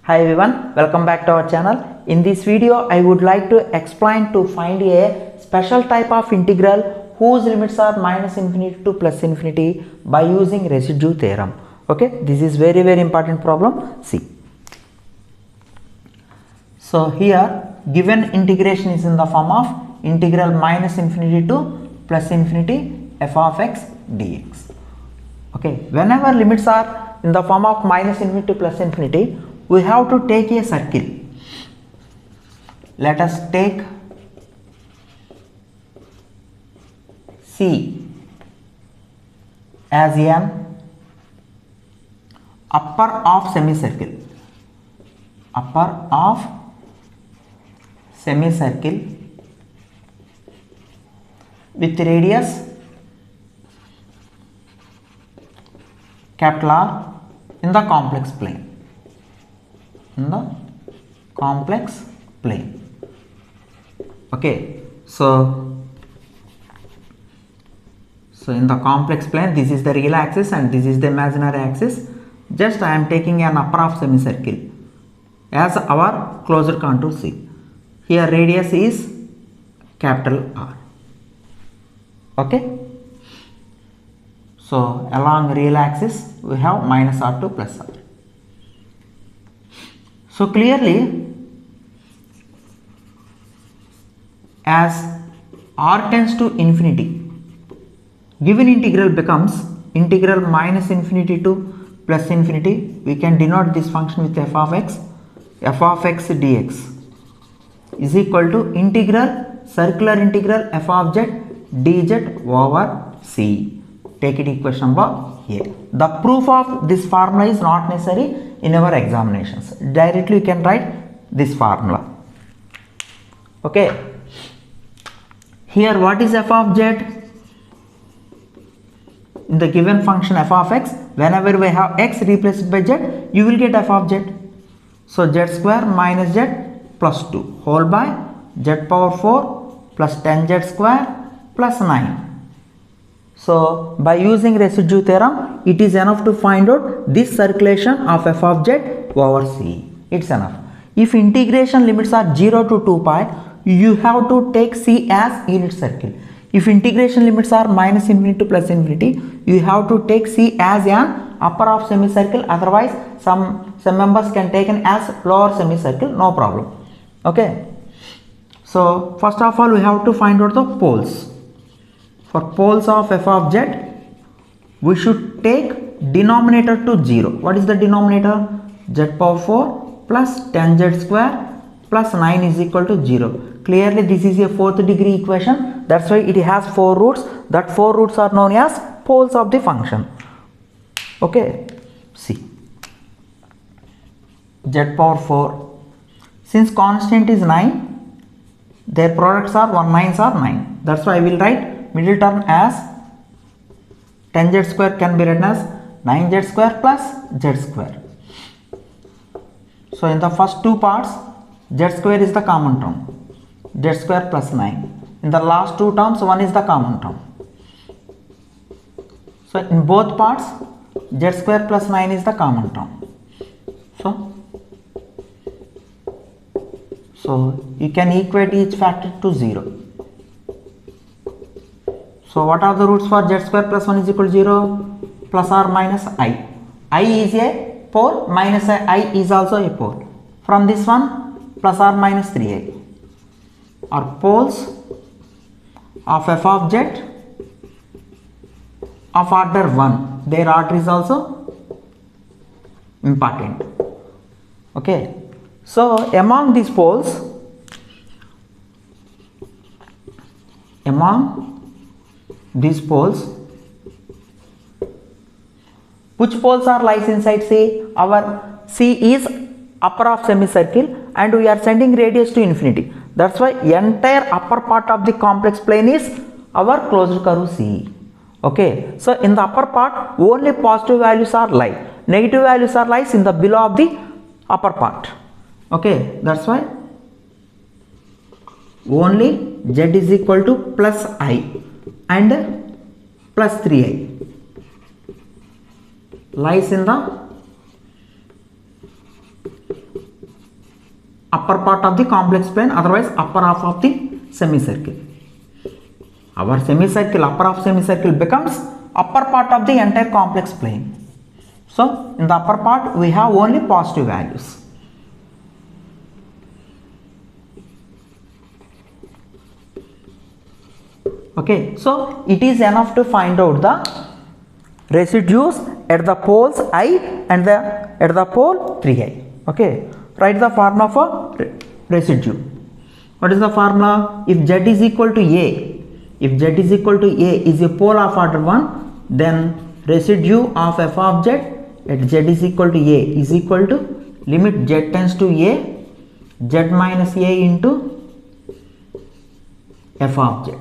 Hi everyone, welcome back to our channel. In this video, I would like to explain to find a special type of integral whose limits are minus infinity to plus infinity by using residue theorem. Okay, this is very important problem. See. So here given integration is in the form of integral minus infinity to plus infinity f of x dx. Okay, whenever limits are in the form of minus infinity to plus infinity, we have to take a circle. Let us take C as an upper of semicircle. Upper of semicircle with radius capital R in the complex plane. Okay, so in the complex plane, this is the real axis and this is the imaginary axis. Just I am taking an upper of semicircle as our closure contour C. Here radius is capital R. Okay, so along real axis we have minus R to plus R. So clearly, as R tends to infinity, given integral becomes integral minus infinity to plus infinity. We can denote this function with f of x dx is equal to integral circular integral f of z dz over c. Take it equation number A. The proof of this formula is not necessary in our examinations. Directly you can write this formula. Okay. Here what is f of z? In the given function f of x, whenever we have x replaced by z, you will get f of z. So z square minus z plus 2 whole by z power 4 plus 10z square plus 9. So by using residue theorem, it is enough to find out this circulation of f of z over c. It's enough. If integration limits are 0 to 2 pi, you have to take c as unit circle. If integration limits are minus infinity to plus infinity, you have to take c as an upper of semicircle. Otherwise, some members can taken as lower semicircle, no problem. Okay. So first of all, we have to find out the poles. For poles of f of z, we should take denominator to 0. What is the denominator? Z power 4 plus 10z square plus 9 is equal to 0. Clearly this is a fourth degree equation. That's why it has 4 roots. That 4 roots are known as poles of the function. Okay. See. Z power 4. Since constant is 9, their products are 1 9s are 9. That's why I will write middle term as 10z square can be written as 9z square plus z square. So in the first two parts, z square is the common term, z square plus 9. In the last two terms, 1 is the common term. So in both parts, z square plus 9 is the common term. So you can equate each factor to 0. So what are the roots for z square plus 1 is equal to 0? Plus or minus I. I is a pole, minus I is also a pole. From this one, plus or minus 3i are poles of f of z of order 1. Their order is also important. Okay. So among these poles, which poles are lies inside C? Our C is upper of semicircle and we are sending radius to infinity. That's why entire upper part of the complex plane is our closed curve C. Okay. So in the upper part, only positive values are lie. Negative values are lies in the below of the upper part. Okay. That's why only z is equal to plus I and plus 3i lies in the upper part of the complex plane, otherwise upper half of the semicircle. Our semicircle, upper half semicircle becomes upper part of the entire complex plane. So in the upper part we have only positive values. Okay, so it is enough to find out the residues at the poles I and at the pole 3I. Okay, write the formula for residue. What is the formula? If Z is equal to A, if Z is equal to A is a pole of order 1, then residue of f of Z at Z is equal to A is equal to limit Z tends to A, Z minus A into f of Z.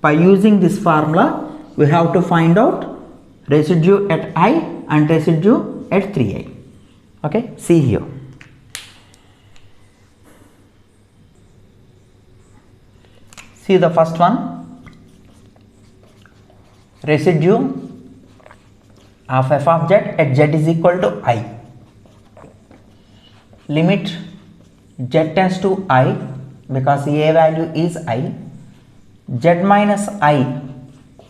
By using this formula, we have to find out residue at I and residue at 3I. Okay, see here. See the first one, residue of f of Z at Z is equal to I. Limit Z tends to I because A value is I. Z minus I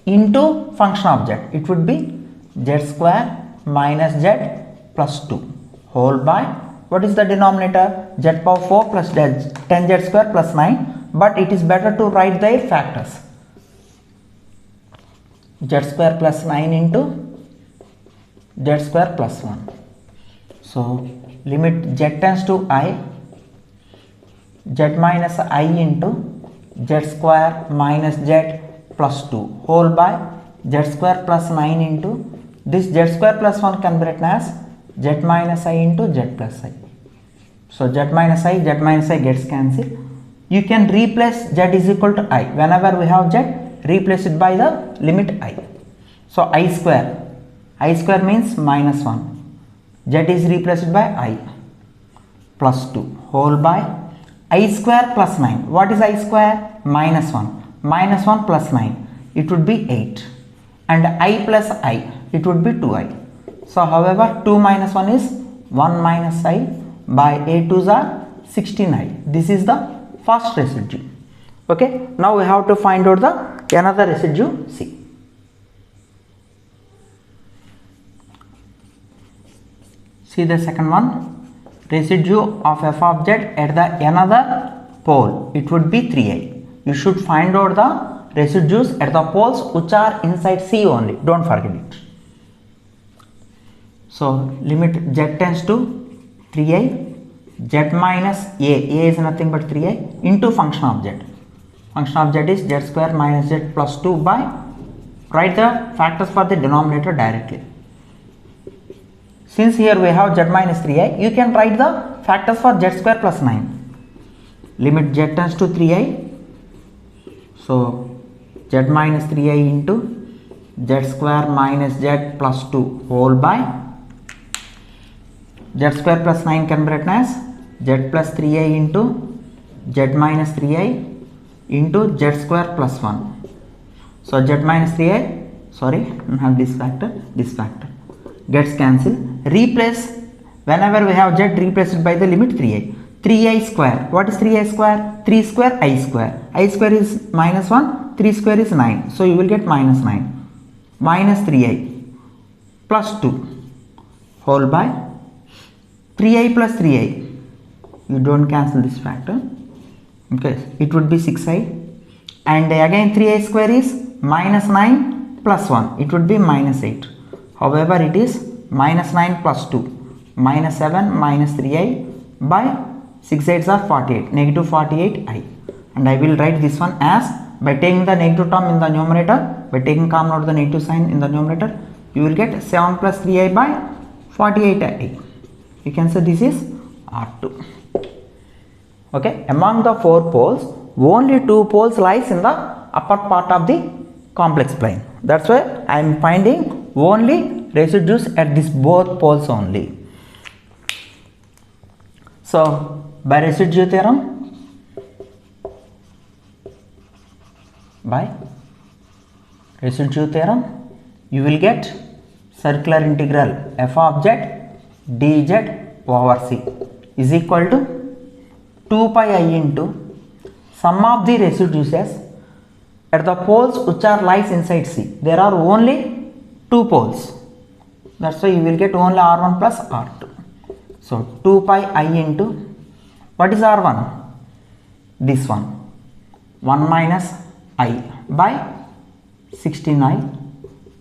into function of Z, it would be Z square minus Z plus 2 whole by, what is the denominator? Z power 4 plus 10 Z square plus 9, but it is better to write their factors. Z square plus 9 into Z square plus 1. So limit Z tends to I, Z minus I into Z square minus Z plus 2 whole by Z square plus 9 into this Z square plus 1 can be written as Z minus I into Z plus I. So Z minus I gets cancelled. You can replace Z is equal to I. Whenever we have Z, replace it by the limit I. So I square means minus 1. Z is replaced by I plus 2 whole by I square plus 9. What is I square? Minus 1. Minus 1 plus 9. It would be 8. And I plus I, it would be 2I. So however, 2 minus 1 is 1 minus I by 8 2s are 16I. This is the first residue. Okay. Now we have to find out the another residue C. See the second one. Residue of f of Z at the another pole, it would be 3I. You should find out the residues at the poles which are inside C only, don't forget it. So limit Z tends to 3I, Z minus A is nothing but 3I into function of Z. Function of Z is Z square minus Z plus 2 by, write the factors for the denominator directly. Since here we have Z minus 3I, you can write the factors for Z square plus 9. Limit Z tends to 3I. So Z minus 3I into Z square minus Z plus 2 whole by Z square plus 9 can be written as Z plus 3I into Z minus 3I into Z square plus 1. So Z minus 3I, sorry, not this factor gets cancelled. Replace, whenever we have Z, replace it by the limit 3I. 3I square, what is 3I square? 3 square I square. I square is minus 1, 3 square is 9. So you will get minus 9. Minus 3I plus 2 whole by 3I plus 3I. You don't cancel this factor. Okay, it would be 6I. And again 3I square is minus 9 plus 1. It would be minus 8. However, it is minus 9 plus 2, minus 7 minus 3I by 6 8s are 48, negative 48I. And I will write this one as, by taking the negative term in the numerator, by taking common out the negative sign in the numerator, you will get 7 plus 3I by 48I. You can say this is R2. Okay, among the 4 poles, only 2 poles lies in the upper part of the complex plane. That's why I am finding only residues at these both poles only. So by residue theorem, you will get circular integral f of Z dz over C is equal to 2 pi I into sum of the residues at the poles which are lies inside C. There are only 2 poles. That's why you will get only R1 plus R2. So 2 pi I into, what is R1? This one, 1 minus I by 16I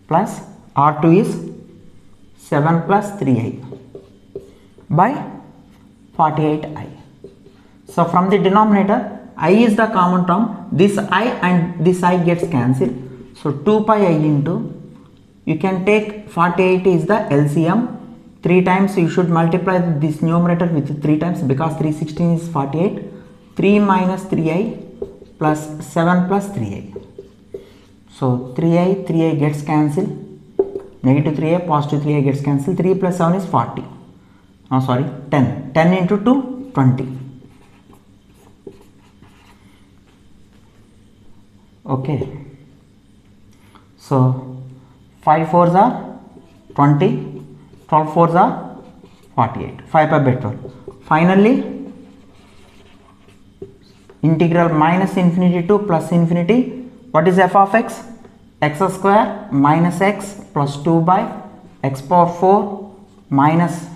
plus R2 is 7 plus 3I by 48I. So from the denominator, I is the common term, this I and this I gets cancelled. So 2 pi I into, you can take 48 is the LCM, 3 times you should multiply this numerator with 3 times because 316 is 48, 3 minus 3I plus 7 plus 3I. So 3I gets cancelled, negative 3I, positive 3I gets cancelled, 3 plus 7 is 40, 10 into 2, 20. Okay, so 5 4s are 20, 12 4s are 48, 5 pi by 12. Finally, integral minus infinity to plus infinity. What is f of x? X square minus x plus 2 by x power 4 minus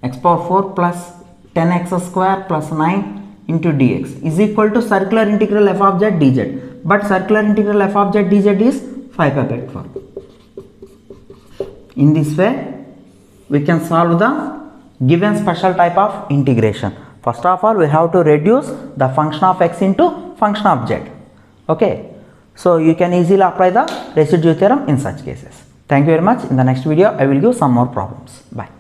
x power 4 plus 10x square plus 9 into dx is equal to circular integral f of z dz, but circular integral f of z dz is 5 pi by 12. In this way we can solve the given special type of integration. First of all, we have to reduce the function of x into function of z. Okay, so you can easily apply the residue theorem in such cases. Thank you very much. In the next video I will give some more problems. Bye.